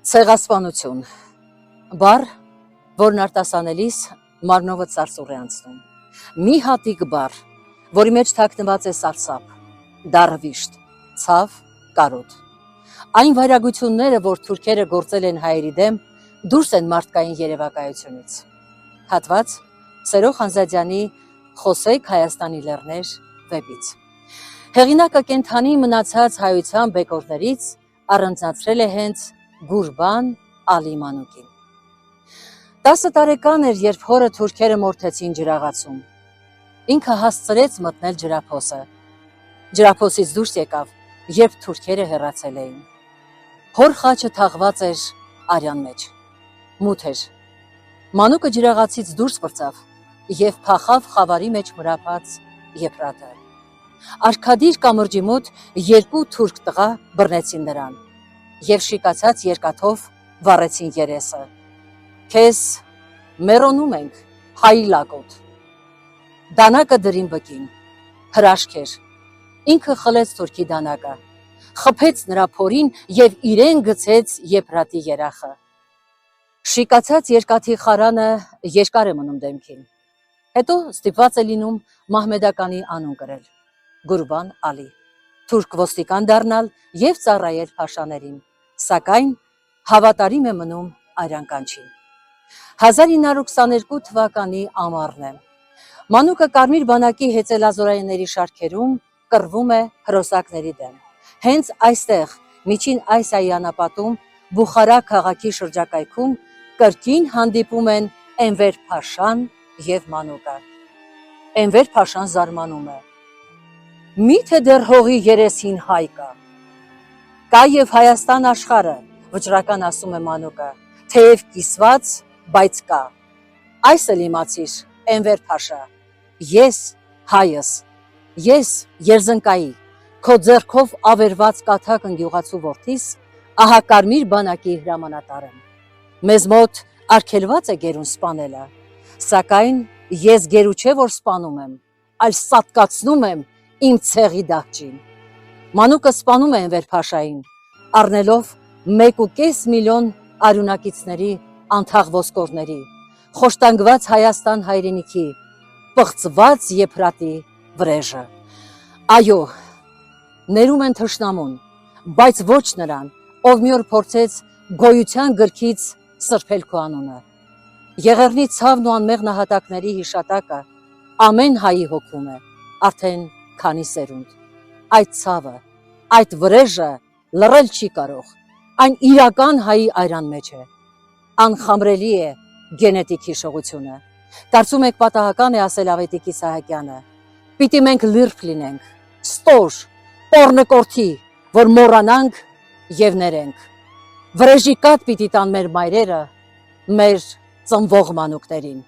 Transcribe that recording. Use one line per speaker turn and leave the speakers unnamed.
Ցեղասպանություն բառ, որն արտասանելիս մարմնովը ծարսուռ է անցնում։ Մի հատիկ բառ, որի մեջ թաքնված է սարսափ, դառվիշտ, ցավ, կարոտ։ Այն վայրագությունները, որ թուրքերը գործել են հայերի դեմ, դուրս են մարդկային երևակայությունից։ Հատված Սերո Խանզադյանի «Խոսեք Հայաստանի լեռներ» վեպից։ Հեղինակը կենդանի մնացած հայության բեկորներից առանձնացրել է հենց Գուրբան Ալի մանուկին։ 10 տարեկան էր, երբ հորը թուրքերը մորթեցին ջրաղացում։ Ինքը հասցրեց մտնել ջրափոսը։ Ջրափոսից դուրս եկավ, երբ թուրքերը հեռացել էին։ Հոր խաչը թաղված էր արյան մեջ։ Մութ էր։ Մանուկը ջրաղացից դուրս պրծավ և փախավ խավարի մեջ մրափած եփրատը։ Արքադիր կամրջի մոտ երկու թուրք տղա բռնեցին նրան և շիկացած երկաթով վառեցին երեսը։ Քեզ մեռոնում ենք, հայի լակոտ։ Դանակը դրին բկին, հրաշք էր։ Ինքը խլեց թուրքի դանակը, խփեց նրա փորին և իրեն գցեց եփրատի երախը։ Շիկացած երկաթի խարանը երկար է մնում դեմքին, հետո ստիպված է լինում մահմեդականի անուն կրել՝ Գուրբան Ալի, թուրք ոստիկան դառնալ և ծառայել փաշաներին, սակայն հավատարիմ է մնում արյան կանչին։ 1922 թվականի ամառն է։ Մանուկը Կարմիր բանակի հեծելազորայինների շարքերում կռվում է հրոսակների դեմ։ Հենց այստեղ, միջին Ասիայի անապատում, Բուխարա քաղաքի շրջակայքում կրկին հանդիպում են Էնվեր Փաշան և մանուկը։ Էնվեր Փաշան զարմանում է. «Միթե դեռ հողի երեսին հայ կա»։ «Կա և Հայաստան աշխարհը», վճռական ասում է մանուկը, թեև կիսված, բայց կա։ Այս էլ իմացիր, Էնվեր Փաշա, ես հայս, ես Երզնկայի, քո ձեռքով ավերված կաթակ ընգյուղացու որդիս, ահա Կարմիր բանակի հրամանատար եմ։ Մեզ մոտ արգելված է գերուն սպանելը, սակայն ես գերու չէ, որ սպանում եմ, այլ սատկացնում եմ իմ ցեղի դահճին։ Մանուկը սպանում է Էնվեր Փաշային, առնելով 1,5 միլիոն արյունակիցների անթաղ ոսկորների, խոշտանգված Հայաստան հայրենիքի, պղծված եփրատի վրեժը։ Այո, ներում են թշնամուն, բայց ոչ նրան, ով մի օր փորձեց գոյության գրքից սրբել քո անունը։ Եղեռնի ցավն ու անմեղ նահատակների հիշատակը ամեն հայի հոգում է, արդեն քանի սերունդ։ Այդ ցավը, այդ վրեժը լռել չի կարող, այն իրական հայի այրան մեջ է։ Անխամրելի է գենետիկ հիշողությունը։ Կարծում եք պատահական է ասել Ավետիք Իսահակյանը. պիտի մենք լիրբ լինենք, ստոր, պոռնկորթի, որ մոռանանք և ներենք։ Վրեժի կաթ պիտի տան մեր մայրերը մեր ծնվող մանուկներին։